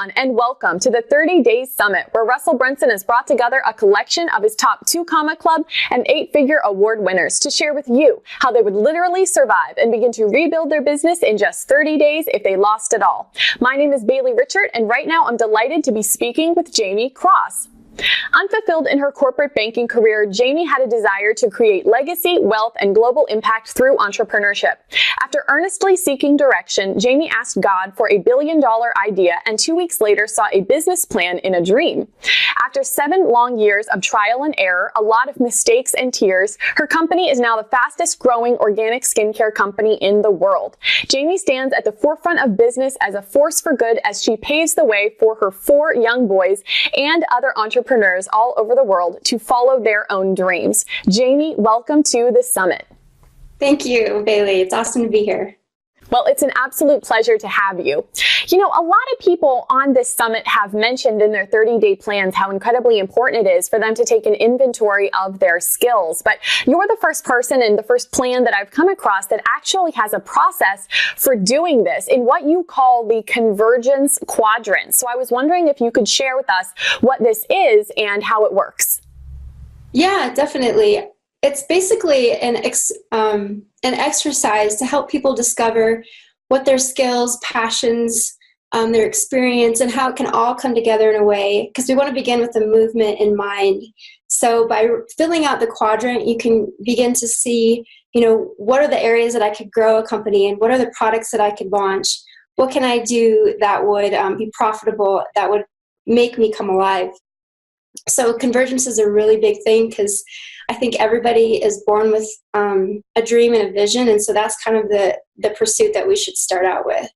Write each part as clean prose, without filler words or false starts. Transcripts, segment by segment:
everyone, and welcome to the 30 Days Summit, where Russell Brunson has brought together a collection of his top 2 comma club and 8-figure award winners to share with you how they would literally survive and begin to rebuild their business in just 30 days if they lost it all. My name is Bailey Richard, and right now I'm delighted to be speaking with Jaime Cross. Unfulfilled in her corporate banking career, Jaime had a desire to create legacy, wealth, and global impact through entrepreneurship. After earnestly seeking direction, Jaime asked God for a billion-dollar idea and 2 weeks later saw a business plan in a dream. After 7 long years of trial and error, a lot of mistakes and tears, her company is now the fastest growing organic skincare company in the world. Jaime stands at the forefront of business as a force for good as she paves the way for her 4 young boys and other entrepreneurs all over the world to follow their own dreams. Jaime, welcome to the summit. Thank you, Bailey. It's awesome to be here. Well, it's an absolute pleasure to have you. You know, a lot of people on this summit have mentioned in their 30-day plans how incredibly important it is for them to take an inventory of their skills. But you're the first person and the first plan that I've come across that actually has a process for doing this in what you call the convergence quadrant. So I was wondering if you could share with us what this is and how it works. Yeah, definitely. It's basically an exercise to help people discover what their skills, passions, their experience, and how it can all come together in a way, because we want to begin with the movement in mind. So by filling out the quadrant, you can begin to see, what are the areas that I could grow a company in? What are the products that I could launch? What can I do that would be profitable, that would make me come alive? So convergence is a really big thing because I think everybody is born with a dream and a vision. And so that's kind of the pursuit that we should start out with.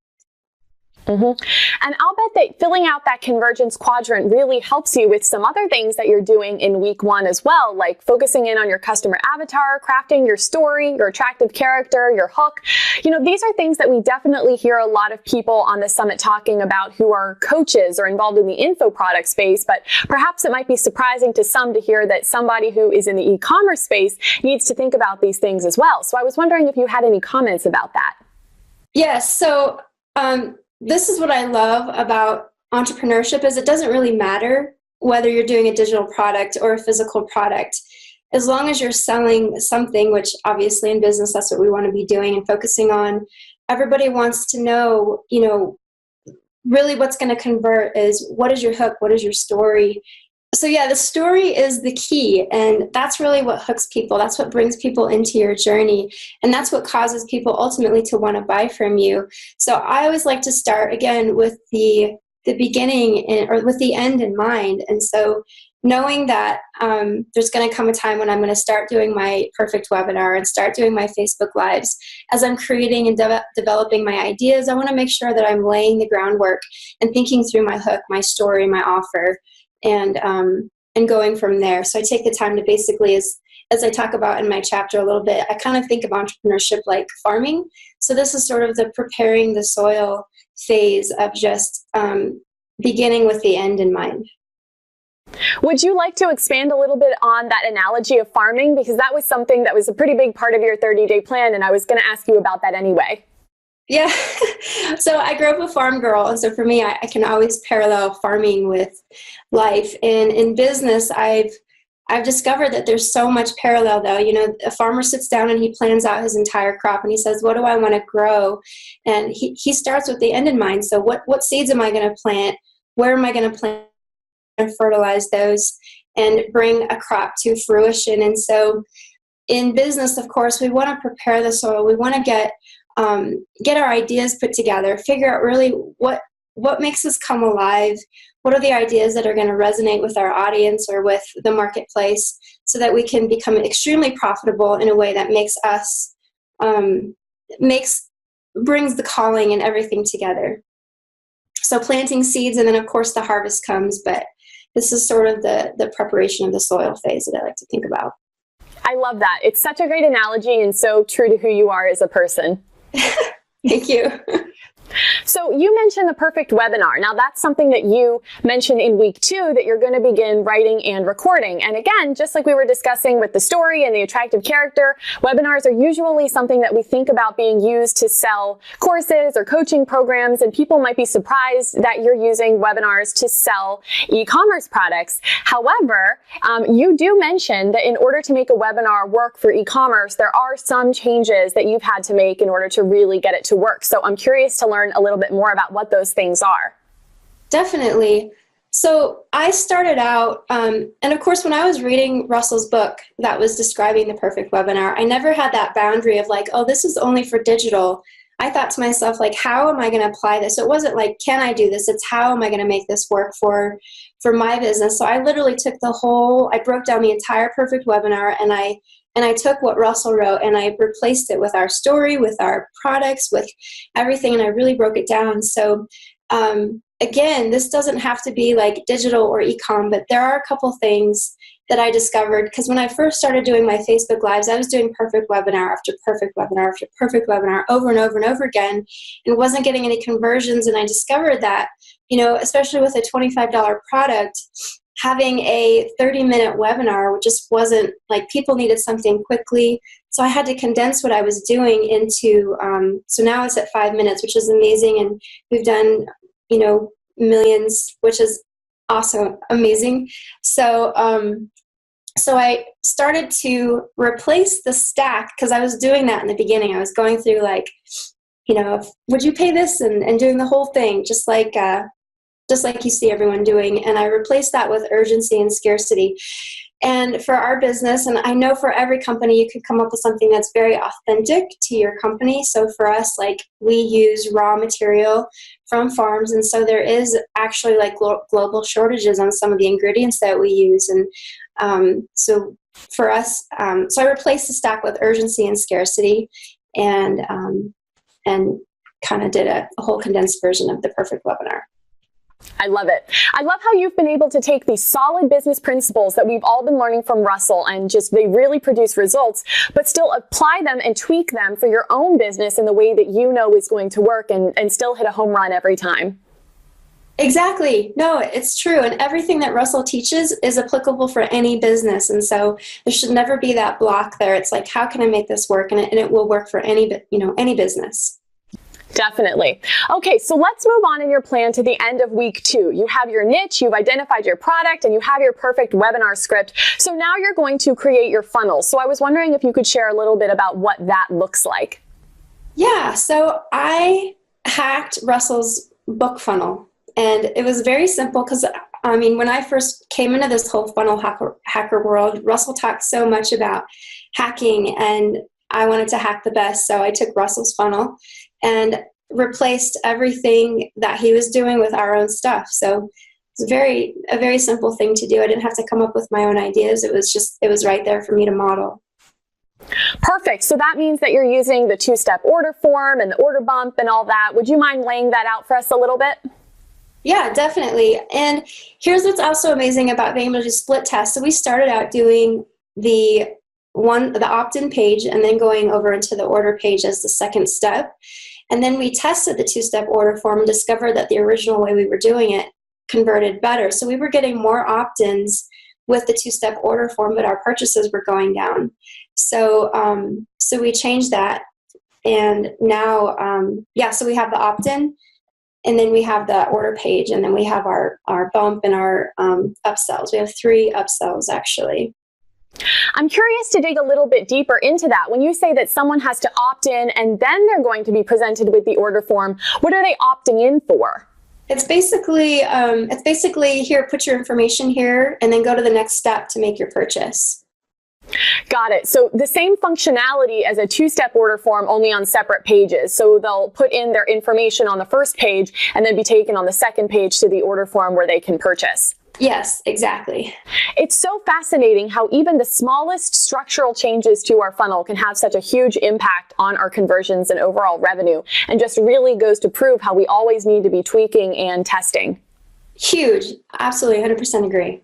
Mm-hmm. And I'll bet that filling out that convergence quadrant really helps you with some other things that you're doing in week 1 as well, like focusing in on your customer avatar, crafting your story, your attractive character, your hook. These are things that we definitely hear a lot of people on the summit talking about who are coaches or involved in the info product space, but perhaps it might be surprising to some to hear that somebody who is in the e-commerce space needs to think about these things as well. So I was wondering if you had any comments about that. Yes. So, this is what I love about entrepreneurship is it doesn't really matter whether you're doing a digital product or a physical product. As long as you're selling something, which obviously in business, that's what we want to be doing and focusing on. Everybody wants to know, really what's going to convert is what is your hook? What is your story? So yeah, the story is the key, and that's really what hooks people. That's what brings people into your journey, and that's what causes people ultimately to want to buy from you. So I always like to start again with the beginning or with the end in mind. And so knowing that there's going to come a time when I'm going to start doing my perfect webinar and start doing my Facebook Lives. As I'm creating and developing my ideas, I want to make sure that I'm laying the groundwork and thinking through my hook, my story, my offer, and going from there. So I take the time to basically, as I talk about in my chapter a little bit, I kind of think of entrepreneurship like farming. So this is sort of the preparing the soil phase of just beginning with the end in mind. Would you like to expand a little bit on that analogy of farming? Because that was something that was a pretty big part of your 30-day plan, and I was going to ask you about that anyway. Yeah. So I grew up a farm girl. And so for me, I can always parallel farming with life. And in business, I've discovered that there's so much parallel though. A farmer sits down and he plans out his entire crop and he says, what do I want to grow? And he starts with the end in mind. So what seeds am I going to plant? Where am I going to plant and fertilize those and bring a crop to fruition? And so in business, of course, we want to prepare the soil. We want to get our ideas put together, figure out really what makes us come alive, what are the ideas that are going to resonate with our audience or with the marketplace so that we can become extremely profitable in a way that makes us, brings the calling and everything together. So planting seeds, and then of course the harvest comes, but this is sort of the preparation of the soil phase that I like to think about. I love that. It's such a great analogy and so true to who you are as a person. Thank you. So you mentioned the perfect webinar. Now that's something that you mentioned in week 2 that you're going to begin writing and recording. And again, just like we were discussing with the story and the attractive character, webinars are usually something that we think about being used to sell courses or coaching programs, and people might be surprised that you're using webinars to sell e-commerce products. However, you do mention that in order to make a webinar work for e-commerce, there are some changes that you've had to make in order to really get it to work. So I'm curious to learn a little bit more about what those things are. Definitely. So I started out, and of course, when I was reading Russell's book that was describing the perfect webinar, I never had that boundary of like, oh, this is only for digital. I thought to myself, like, how am I going to apply this? It wasn't like, can I do this? It's how am I going to make this work for my business? So I literally took I broke down the entire perfect webinar, and I took what Russell wrote and I replaced it with our story, with our products, with everything, and I really broke it down. So again, this doesn't have to be like digital or e-com, but there are a couple things that I discovered, because when I first started doing my Facebook Lives, I was doing perfect webinar after perfect webinar after perfect webinar over and over and over again, and wasn't getting any conversions. And I discovered that, especially with a $25 product, having a 30-minute webinar just wasn't, like, people needed something quickly. So I had to condense what I was doing into, so now it's at 5 minutes, which is amazing. And we've done, millions, which is also amazing. So, so I started to replace the stack, because I was doing that in the beginning. I was going through like, would you pay this, and doing the whole thing, just like you see everyone doing. And I replaced that with urgency and scarcity. And for our business, and I know for every company, you could come up with something that's very authentic to your company. So for us, like, we use raw material from farms. And so there is actually like global shortages on some of the ingredients that we use. And so for us, so I replaced the stack with urgency and scarcity, and kind of did a whole condensed version of the perfect webinar. I love it. I love how you've been able to take these solid business principles that we've all been learning from Russell, and they really produce results, but still apply them and tweak them for your own business in the way that you know is going to work, and still hit a home run every time. Exactly. No, it's true. And everything that Russell teaches is applicable for any business. And so there should never be that block there. It's like, how can I make this work? And it will work for any business. Definitely. Okay, so let's move on in your plan to the end of week 2. You have your niche, you've identified your product, and you have your perfect webinar script. So now you're going to create your funnel. So I was wondering if you could share a little bit about what that looks like. Yeah, so I hacked Russell's book funnel. And it was very simple, because, when I first came into this whole funnel hacker world, Russell talked so much about hacking, and I wanted to hack the best. So I took Russell's funnel and replaced everything that he was doing with our own stuff. So it's a very simple thing to do. I didn't have to come up with my own ideas. It was right there for me to model. Perfect. So that means that you're using the 2-step order form and the order bump and all that. Would you mind laying that out for us a little bit? Yeah, definitely. And here's what's also amazing about being able to split test. So we started out doing the opt-in page, and then going over into the order page as the second step. And then we tested the 2-step order form and discovered that the original way we were doing it converted better. So we were getting more opt-ins with the 2-step order form, but our purchases were going down. So so we changed that. And now, so we have the opt-in, and then we have the order page, and then we have our bump and our upsells. We have 3 upsells, actually. I'm curious to dig a little bit deeper into that. When you say that someone has to opt in and then they're going to be presented with the order form, what are they opting in for? It's basically here, put your information here, and then go to the next step to make your purchase. Got it. So the same functionality as a 2-step order form, only on separate pages. So they'll put in their information on the first page and then be taken on the second page to the order form where they can purchase. Yes, exactly. It's so fascinating how even the smallest structural changes to our funnel can have such a huge impact on our conversions and overall revenue, and just really goes to prove how we always need to be tweaking and testing. Huge. Absolutely, 100% agree.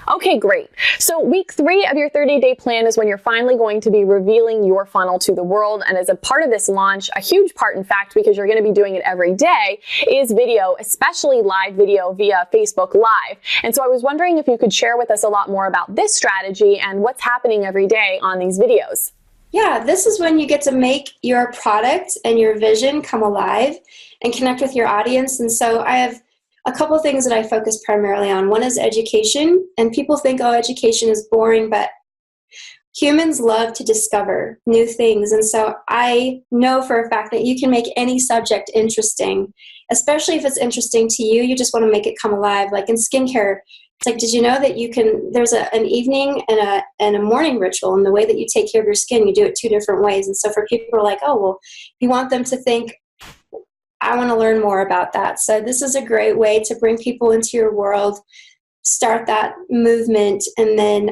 Okay, great. So week 3 of your 30-day plan is when you're finally going to be revealing your funnel to the world. And as a part of this launch, a huge part, in fact, because you're going to be doing it every day, is video, especially live video via Facebook Live. And so I was wondering if you could share with us a lot more about this strategy and what's happening every day on these videos. Yeah, this is when you get to make your product and your vision come alive and connect with your audience. And so I have a couple of things that I focus primarily on. One is education, and people think, oh, education is boring, but humans love to discover new things. And so I know for a fact that you can make any subject interesting, especially if it's interesting to you. You just want to make it come alive. Like in skincare, it's like, did you know that you can, there's an evening and a morning ritual, and the way that you take care of your skin, you do it 2 different ways. And so for people who are like, oh, well, you want them to think, I want to learn more about that. So this is a great way to bring people into your world, start that movement. And then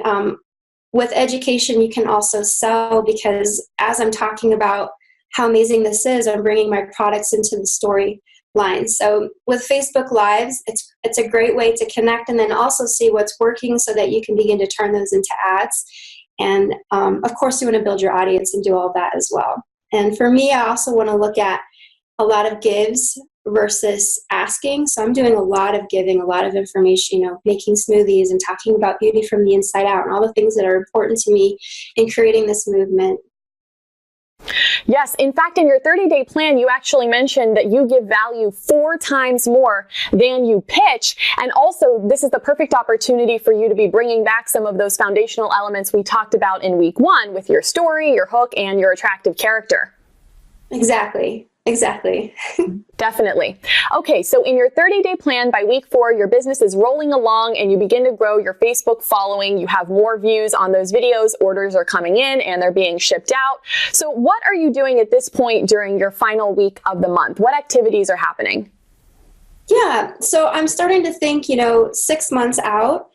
with education, you can also sell, because as I'm talking about how amazing this is, I'm bringing my products into the storyline. So with Facebook Lives, it's a great way to connect and then also see what's working so that you can begin to turn those into ads. And of course, you want to build your audience and do all that as well. And for me, I also want to look at a lot of gives versus asking. So I'm doing a lot of giving, a lot of information, making smoothies and talking about beauty from the inside out and all the things that are important to me in creating this movement. Yes, in fact, in your 30-day plan, you actually mentioned that you give value 4 times more than you pitch. And also, this is the perfect opportunity for you to be bringing back some of those foundational elements we talked about in week 1 with your story, your hook, and your attractive character. Exactly. Definitely. Okay, so in your 30-day plan, by week 4, your business is rolling along and you begin to grow your Facebook following. You have more views on those videos, orders are coming in, and they're being shipped out. So what are you doing at this point during your final week of the month? What activities are happening? Yeah, so I'm starting to think, 6 months out,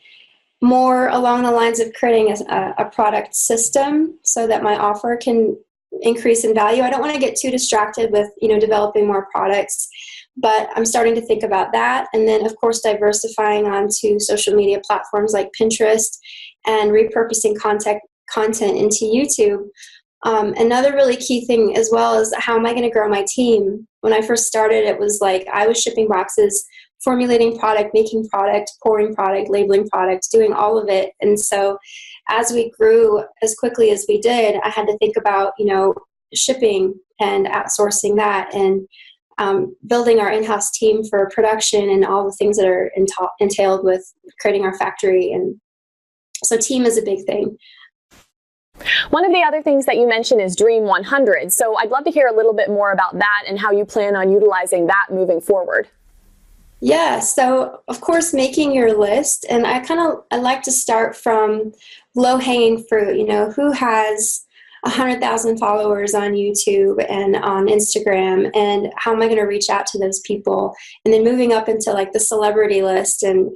more along the lines of creating a product system so that my offer can increase in value. I don't want to get too distracted with, developing more products, but I'm starting to think about that. And then, of course, diversifying onto social media platforms like Pinterest and repurposing content into YouTube. Another really key thing as well is, how am I going to grow my team? When I first started, it was like I was shipping boxes, formulating product, making product, pouring product, labeling product, doing all of it. And so as we grew as quickly as we did, I had to think about, shipping and outsourcing that, and building our in-house team for production and all the things that are entailed with creating our factory. And so team is a big thing. One of the other things that you mentioned is Dream 100. So I'd love to hear a little bit more about that and how you plan on utilizing that moving forward. Yeah, so of course, making your list, and I like to start from low-hanging fruit. Who has 100,000 followers on YouTube and on Instagram, and how am I going to reach out to those people? And then moving up into like the celebrity list, and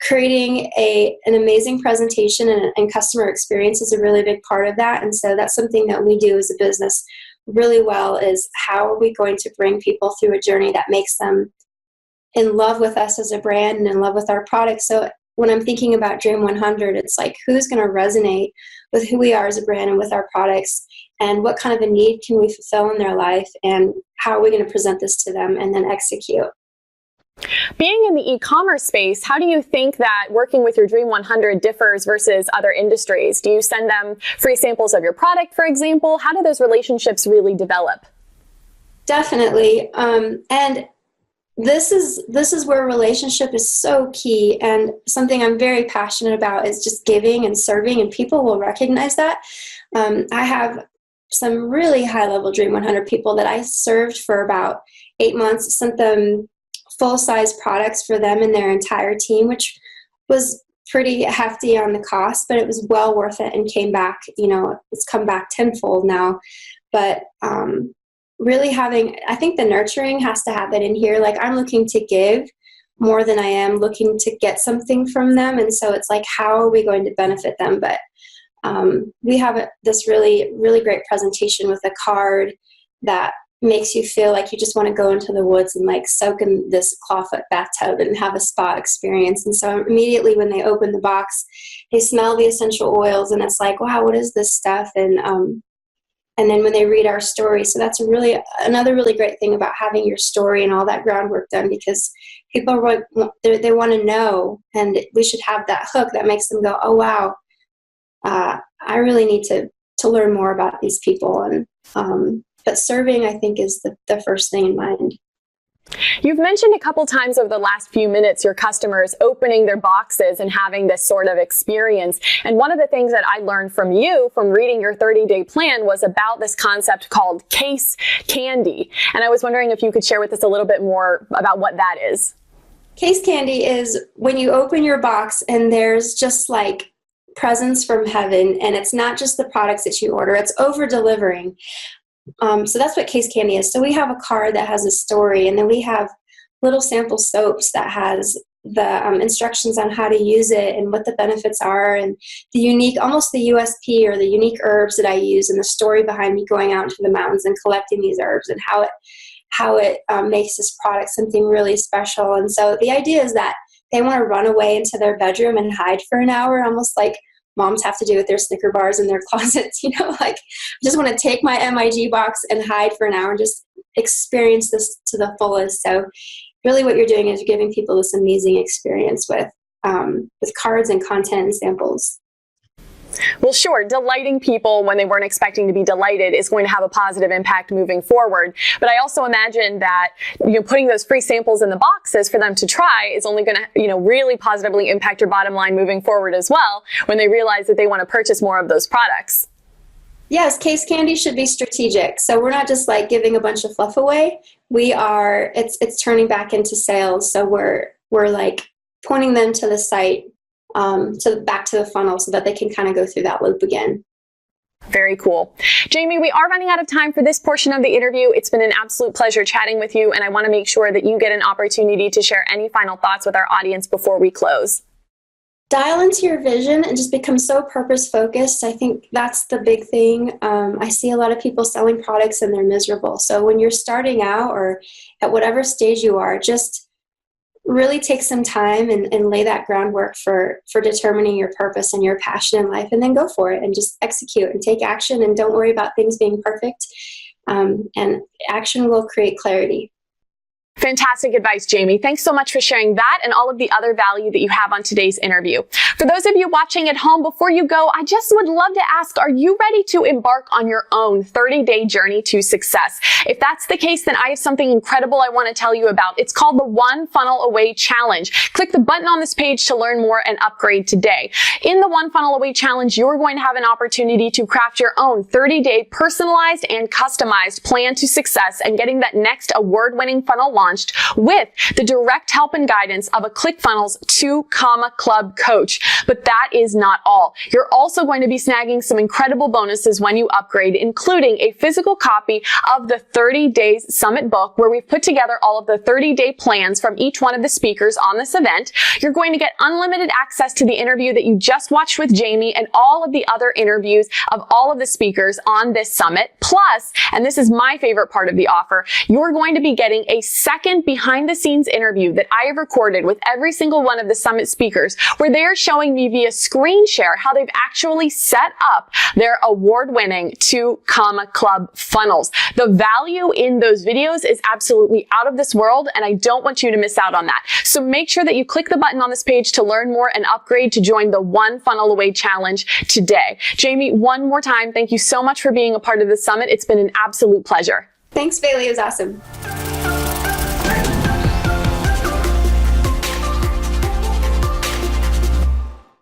creating an amazing presentation and customer experience is a really big part of that. And so that's something that we do as a business really well, is how are we going to bring people through a journey that makes them in love with us as a brand and in love with our product. So when I'm thinking about Dream 100, it's like, who's going to resonate with who we are as a brand and with our products, and what kind of a need can we fulfill in their life, and how are we going to present this to them and then execute. Being in the e-commerce space, how do you think that working with your Dream 100 differs versus other industries? Do you send them free samples of your product, for example? How do those relationships really develop? Definitely. And this is where relationship is so key, and something I'm very passionate about is just giving and serving, and people will recognize that. I have some really high-level Dream 100 people that I served for about 8 months, sent them full-size products for them and their entire team, which was pretty hefty on the cost, but it was well worth it, and came back, it's come back tenfold now. But really I think the nurturing has to happen in here. Like, I'm looking to give more than I am looking to get something from them. And so it's like, how are we going to benefit them? But we have this really, really great presentation with a card that makes you feel like you just want to go into the woods and like soak in this clawfoot bathtub and have a spa experience. And so immediately when they open the box, they smell the essential oils and it's like, wow, what is this stuff? And then when they read our story, so that's another really great thing about having your story and all that groundwork done, because people are, they want to know, and we should have that hook that makes them go, oh wow, I really need to learn more about these people. And but serving, I think, is the first thing in mind. You've mentioned a couple times over the last few minutes your customers opening their boxes and having this sort of experience. And one of the things that I learned from you from reading your 30-day plan was about this concept called case candy. And I was wondering if you could share with us a little bit more about what that is. Case candy is when you open your box and there's just like presents from heaven, and it's not just the products that you order, it's over delivering. So that's what case candy is. So we have a card that has a story, and then we have little sample soaps that has the instructions on how to use it and what the benefits are, and the unique, almost the USP or the unique herbs that I use, and the story behind me going out into the mountains and collecting these herbs, and how it makes this product something really special. And so the idea is that they want to run away into their bedroom and hide for an hour, almost like moms have to do with their Snicker bars in their closets, like I just want to take my MIG box and hide for an hour and just experience this to the fullest. So really what you're doing is you're giving people this amazing experience with cards and content and samples. Well, sure, delighting people when they weren't expecting to be delighted is going to have a positive impact moving forward. But I also imagine that putting those free samples in the boxes for them to try is only going to really positively impact your bottom line moving forward as well, when they realize that they want to purchase more of those products. Yes, case candy should be strategic. So we're not just like giving a bunch of fluff away. It's turning back into sales. So we're like pointing them to the site, so back to the funnel, so that they can kind of go through that loop again. Very cool. Jaime, we are running out of time for this portion of the interview. It's been an absolute pleasure chatting with you, and I want to make sure that you get an opportunity to share any final thoughts with our audience before we close. Dial into your vision and just become so purpose-focused. I think that's the big thing. I see a lot of people selling products and they're miserable. So when you're starting out or at whatever stage you are, just really take some time and lay that groundwork for determining your purpose and your passion in life, and then go for it and just execute and take action, and don't worry about things being perfect. And action will create clarity. Fantastic advice, Jaime. Thanks so much for sharing that and all of the other value that you have on today's interview. For those of you watching at home, before you go, I just would love to ask, are you ready to embark on your own 30-day journey to success? If that's the case, then I have something incredible I want to tell you about. It's called the One Funnel Away Challenge. Click the button on this page to learn more and upgrade today. In the One Funnel Away Challenge, you're going to have an opportunity to craft your own 30-day personalized and customized plan to success and getting that next award-winning funnel launched with the direct help and guidance of a ClickFunnels 2 Club coach. But that is not all. You're also going to be snagging some incredible bonuses when you upgrade, including a physical copy of the 30 Days Summit book, where we've put together all of the 30-day plans from each one of the speakers on this event. You're going to get unlimited access to the interview that you just watched with Jaime and all of the other interviews of all of the speakers on this summit. Plus, and this is my favorite part of the offer, you're going to be getting a second behind-the-scenes interview that I have recorded with every single one of the summit speakers, where they are showing me via screen share how they've actually set up their award-winning 2 Club funnels. The value in those videos is absolutely out of this world, and I don't want you to miss out on that. So make sure that you click the button on this page to learn more and upgrade to join the One Funnel Away Challenge today. Jaime, one more time, thank you so much for being a part of the summit. It's been an absolute pleasure. Thanks, Bailey. It was awesome.